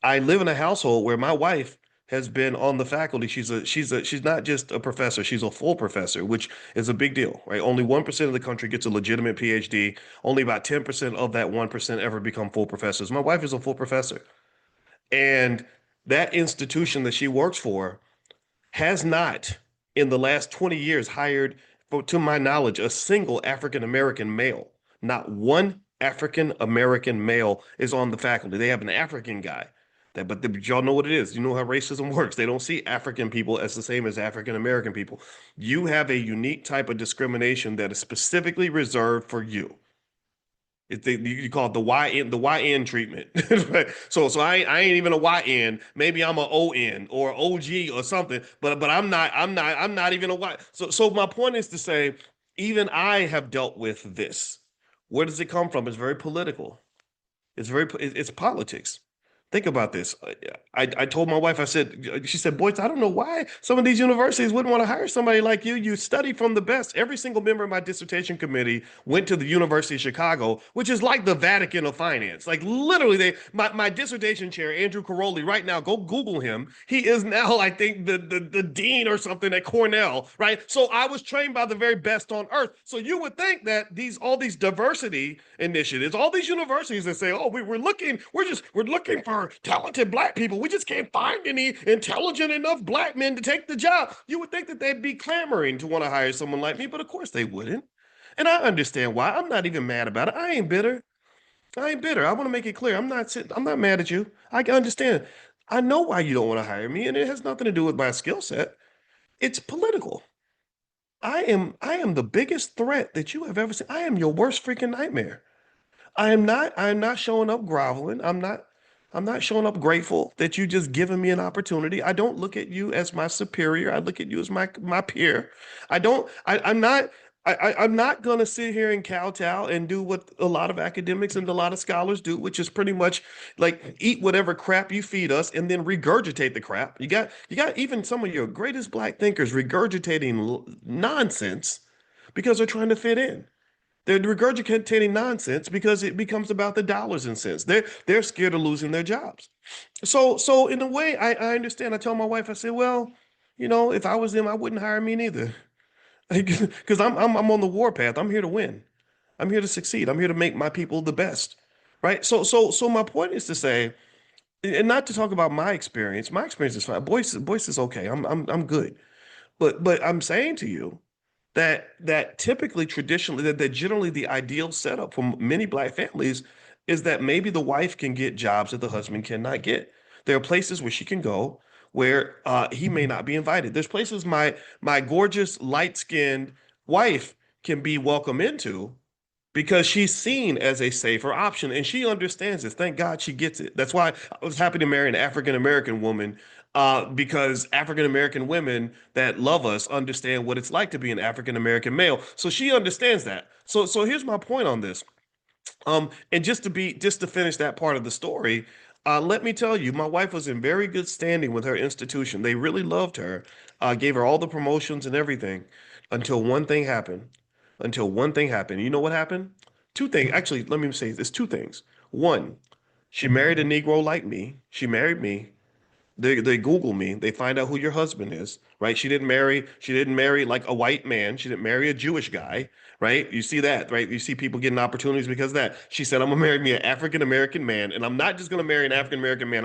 I live in a household where my wife has been on the faculty. She's not just a professor, she's a full professor, which is a big deal, right? Only 1% of the country gets a legitimate PhD. Only about 10% of that 1% ever become full professors. My wife is a full professor. And that institution that she works for has not, in the last 20 years, hired, to my knowledge, a single African American male. Not one African American male is on the faculty. They have an African guy. But y'all know what it is. You know how racism works. They don't see African people as the same as African American people. You have a unique type of discrimination that is specifically reserved for you. You call it the YN treatment. Right? So I ain't even a YN. Maybe I'm a ON or OG or something, but I'm not even a Y. So my point is to say, even I have dealt with this. Where does it come from? It's very political. It's politics. Think about this. I told my wife, I said, she said, Boyce, I don't know why some of these universities wouldn't want to hire somebody like you. You study from the best. Every single member of my dissertation committee went to the University of Chicago, which is like the Vatican of finance. Like literally, my dissertation chair, Andrew Caroli, right now, go Google him. He is now, I think, the dean or something at Cornell, right? So I was trained by the very best on earth. So you would think that all these diversity initiatives, all these universities that say, oh, we're looking for talented black people. We just can't find any intelligent enough black men to take the job. You would think that they'd be clamoring to want to hire someone like me, but of course they wouldn't. And I understand why. I'm not even mad about it. I ain't bitter. I ain't bitter. I want to make it clear. I'm not mad at you. I can understand. I know why you don't want to hire me, and it has nothing to do with my skill set. It's political. I am the biggest threat that you have ever seen. I am your worst freaking nightmare. I am not showing up groveling. I'm not showing up grateful that you just given me an opportunity. I don't look at you as my superior. I look at you as my peer. I don't I'm not I'm not gonna sit here and kowtow and do what a lot of academics and a lot of scholars do, which is pretty much like eat whatever crap you feed us and then regurgitate the crap. You got even some of your greatest black thinkers regurgitating nonsense because they're trying to fit in. They're regurgitating nonsense because it becomes about the dollars and cents. They're scared of losing their jobs. So in a way, I understand. I tell my wife, I say, well, if I was them, I wouldn't hire me neither. Because I'm on the warpath. I'm here to win. I'm here to succeed. I'm here to make my people the best. Right? So my point is to say, and not to talk about my experience. My experience is fine. Boyce is okay. I'm good. But I'm saying to you that typically traditionally that generally the ideal setup for many black families is that maybe the wife can get jobs that the husband cannot get. There are places where she can go where he may not be invited. There's places my gorgeous light-skinned wife can be welcome into because she's seen as a safer option and she understands this. Thank God she gets it. That's why I was happy to marry an African American woman, because African American women that love us understand what it's like to be an African American male. So she understands that. So here's my point on this. And just to finish that part of the story, let me tell you, my wife was in very good standing with her institution. They really loved her, gave her all the promotions and everything until one thing happened. Until one thing happened. You know what happened? Two things. Actually, let me say this: two things. One, she married a Negro like me. She married me. They Google me. They find out who your husband is, right? She didn't marry like a white man. She didn't marry a Jewish guy, right? You see that, right? You see people getting opportunities because of that. She said, I'm gonna marry me an African American man, and I'm not just gonna marry an African American man.